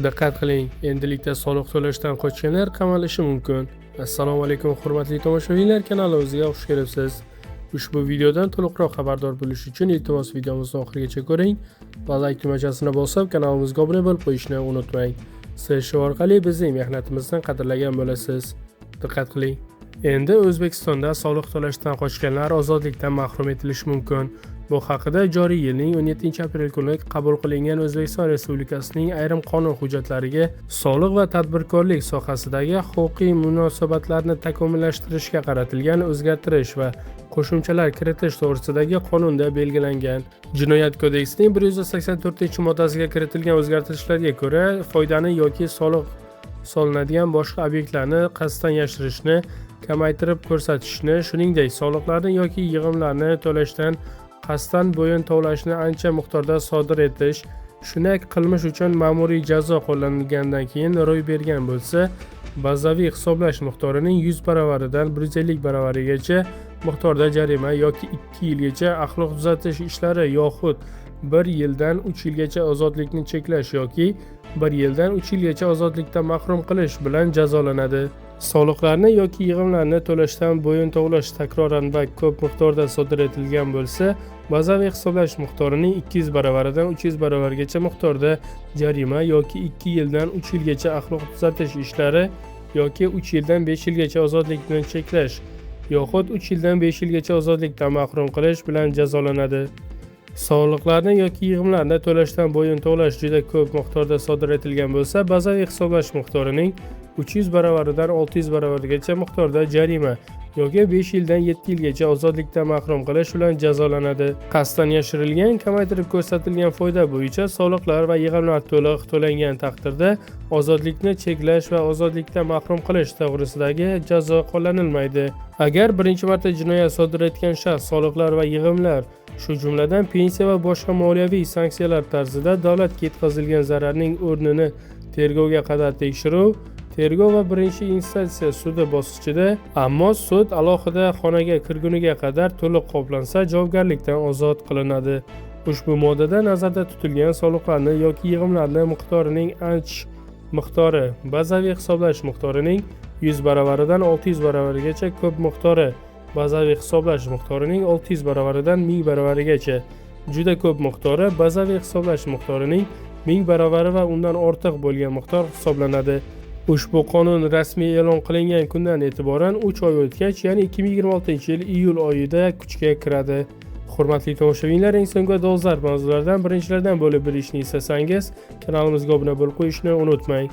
Diqqat qiling, endilikda soliq to'lashdan qochganlar qamalishi mumkin. Assalomu alaykum hurmatli tomoshabinlar, kanalimizga xush kelibsiz. Ushbu videodan to'liqroq xabardor bo'lish uchun iltimos videomizni oxirigacha ko'ring va like tugmachasini bosib kanalimizga obuna bo'lib qo'yishni unutmang. Siz shu orqali bizning mehnatimizni qadrlagan bo'lasiz. Diqqat qiling. Endi O'zbekistonda soliq to'lashdan qochganlar ozodlikdan mahrum etilishi mumkin. Bu haqida joriy yilning 17-aprel kuni qabul qilingan O'zbekiston Respublikasining ayrim qonun hujjatlariga soliq va tadbirkorlik sohasidagi huquqiy munosabatlarni takomillashtirishga qaratilgan o'zgartirish va qo'shimchalar kiritish to'g'risidagi qonunda belgilangan. Jinoyat kodeksining 184-moddasiga kiritilgan o'zgartirishlarga ko'ra, foydani yoki soliq solinadigan boshqa obyektlarni qasddan yashirishni kamaytirib ko'rsatishni, shuningdek, soliqlarni yoki yig'imlarni to'lashdan qasddan bo'yin tovlashni ancha miqdorda sodir etish, shunday qilmish uchun ma'muriy jazo qo'llanilganidan keyin ro'y bergan bo'lsa, bazaviy hisoblash miqdorining 100 baravaridan 150 baravarigacha miqdorda jarima yoki 2 yilgacha axloq tuzatish ishlari yoxud 1 yildan 3 yilgacha ozodlikni cheklash yoki 1 yildan 3 yilgacha ozodlikdan mahrum qilish bilan jazolanadi. Soliqlarni yoki yig'imlarni to'lashdan bo'yin tovlash takroran va ko'p miqdorda sodir etilgan bo'lsa, bazaviy hisoblash miqdorining 200 baravaridan 300 baravargacha miqdorda jarima yoki 2 yildan 3 yilgacha axloq tuzatish ishlari yoki 3 yildan 5 yilgacha ozodlikni cheklash yoxud 3 yildan 5 yilgacha ozodlikdan mahrum qilish bilan jazolanadi. Soliqlarni yoki yig'imlarni to'lashdan bo'yin tovlash juda ko'p miqdorda sodir etilgan bo'lsa, bazaviy hisoblash miqdorining 300 baravaridan 600 baravargacha miqdorda jarima yoki 5 yildan 7 yilgacha ozodlikdan mahrum qilish bilan jazolanadi. Qasddan yashirilgan, kamaytirib ko'rsatilgan foyda bo'yicha soliqlar va yig'imlar to'liq to'langan taqdirda ozodlikni cheklash va ozodlikdan mahrum qilish to'g'risidagi jazo qo'llanilmaydi. Agar birinchi marta jinoyat sodir etgan shaxs soliqlar va yig'imlar, shu jumladan pensiya va boshqa moliyaviy sanksiyalar tarzida davlatga yetkazilgan zararning o'rnini tergovga qadar tekshiruv, tergov va birinchi instansiya sudi bosqichida, ammo sud alohida xonaga kirguniga qadar to'liq qoplansa, javobgarlikdan ozod qilinadi. Ushbu moddada nazarda tutilgan soliqlarni yoki yig'imlarni miqdorining miqdori bazaviy hisoblash miqdorining 100 baravaridan 600 baravarigacha ko'p miqdori bazaviy hisoblash miqdorining 600 baravaridan 1000 baravarigacha juda ko'p miqdori bazaviy hisoblash miqdorining 1000 baravari va undan ortiq bo'lgan miqdor hisoblanadi. Ushbu qonun rasmiy e'lon qilingan kundan e'tiboran 3 oy o'tgach, ya'ni 2026-yil iyul oyida kuchga kiradi. Hurmatli tomoshabinlar, eng so'nggi dolzarb mavzulardan birinchilardan bo'lib bilishni istasangiz, kanalimizga obuna bo'lib qo'yishni unutmang.